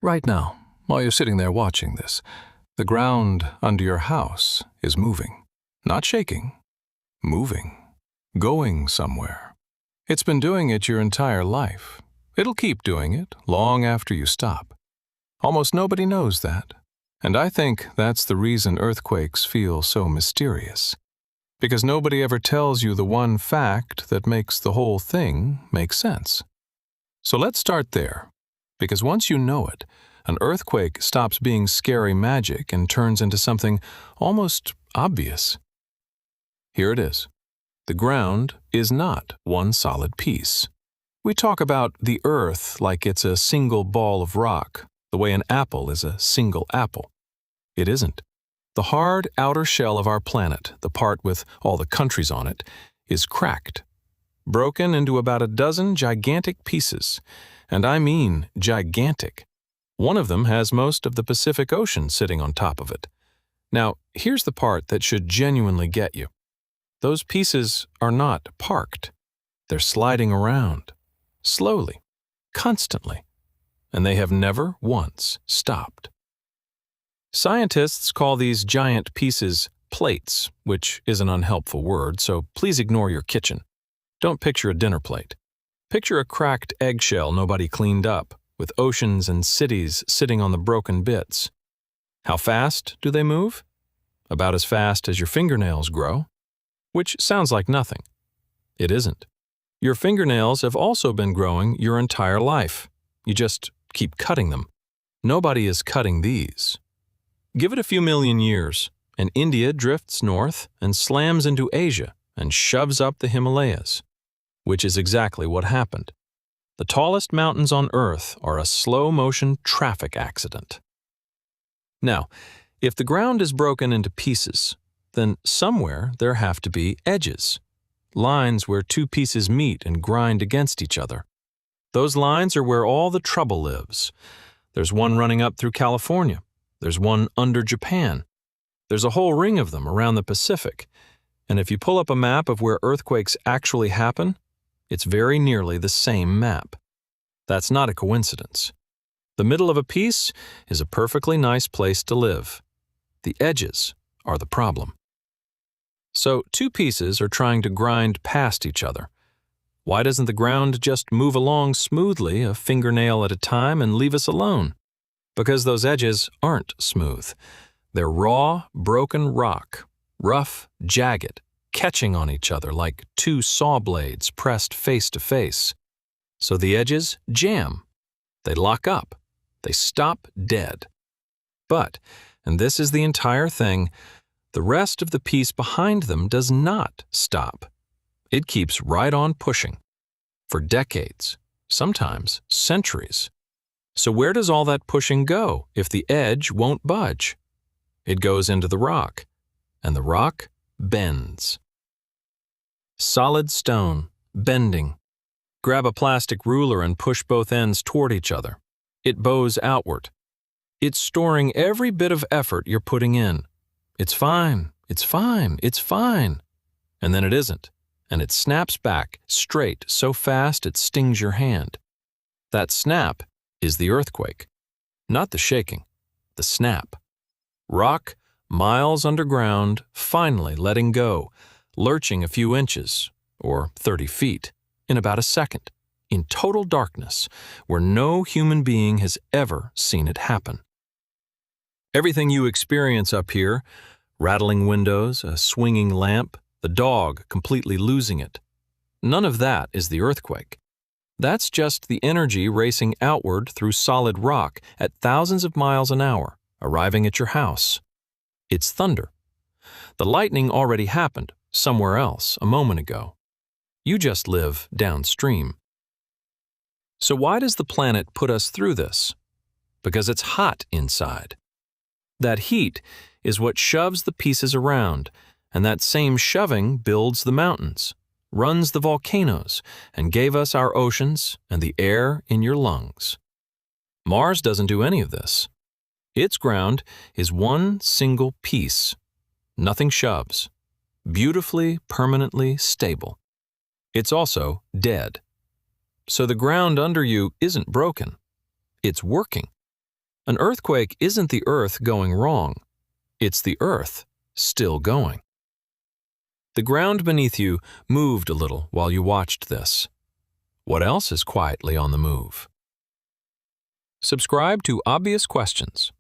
Right now, while you're sitting there watching this, the ground under your house is moving. Not shaking, moving, going somewhere. It's been doing it your entire life. It'll keep doing it long after you stop. Almost nobody knows that. And I think that's the reason earthquakes feel so mysterious. Because nobody ever tells you the one fact that makes the whole thing make sense. So let's start there. Because once you know it, an earthquake stops being scary magic and turns into something almost obvious. Here it is. The ground is not one solid piece. We talk about the earth like it's a single ball of rock, the way an apple is a single apple. It isn't. The hard outer shell of our planet, the part with all the countries on it, is cracked, broken into about a dozen gigantic pieces. And I mean gigantic. One of them has most of the Pacific Ocean sitting on top of it. Now, here's the part that should genuinely get you. Those pieces are not parked. They're sliding around, slowly, constantly, and they have never once stopped. Scientists call these giant pieces plates, which is an unhelpful word, so please ignore your kitchen. Don't picture a dinner plate. Picture a cracked eggshell nobody cleaned up, with oceans and cities sitting on the broken bits. How fast do they move? About as fast as your fingernails grow. Which sounds like nothing. It isn't. Your fingernails have also been growing your entire life. You just keep cutting them. Nobody is cutting these. Give it a few million years, and India drifts north and slams into Asia and shoves up the Himalayas. Which is exactly what happened. The tallest mountains on Earth are a slow-motion traffic accident. Now, if the ground is broken into pieces, then somewhere there have to be edges, lines where two pieces meet and grind against each other. Those lines are where all the trouble lives. There's one running up through California. There's one under Japan. There's a whole ring of them around the Pacific. And if you pull up a map of where earthquakes actually happen, it's very nearly the same map. That's not a coincidence. The middle of a piece is a perfectly nice place to live. The edges are the problem. So two pieces are trying to grind past each other. Why doesn't the ground just move along smoothly, a fingernail at a time, and leave us alone? Because those edges aren't smooth. They're raw, broken rock, rough, jagged, catching on each other like two saw blades pressed face to face. So the edges jam. They lock up. They stop dead. But, and this is the entire thing, the rest of the piece behind them does not stop. It keeps right on pushing. For decades, sometimes centuries. So where does all that pushing go if the edge won't budge? It goes into the rock, and the rock bends. Solid stone, bending. Grab a plastic ruler and push both ends toward each other. It bows outward. It's storing every bit of effort you're putting in. It's fine, it's fine, it's fine. And then it isn't, and it snaps back straight so fast it stings your hand. That snap is the earthquake. Not the shaking, the snap. Rock, miles underground, finally letting go, lurching a few inches, or 30 feet, in about a second, in total darkness, where no human being has ever seen it happen. Everything you experience up here, rattling windows, a swinging lamp, the dog completely losing it, none of that is the earthquake. That's just the energy racing outward through solid rock at thousands of miles an hour, arriving at your house. It's thunder. The lightning already happened somewhere else a moment ago. You just live downstream. So why does the planet put us through this? Because it's hot inside. That heat is what shoves the pieces around, and that same shoving builds the mountains, runs the volcanoes, and gave us our oceans and the air in your lungs. Mars doesn't do any of this. Its ground is one single piece. Nothing shoves. Beautifully, permanently stable. It's also dead. So the ground under you isn't broken. It's working. An earthquake isn't the earth going wrong. It's the earth still going. The ground beneath you moved a little while you watched this. What else is quietly on the move? Subscribe to Obvious Questions.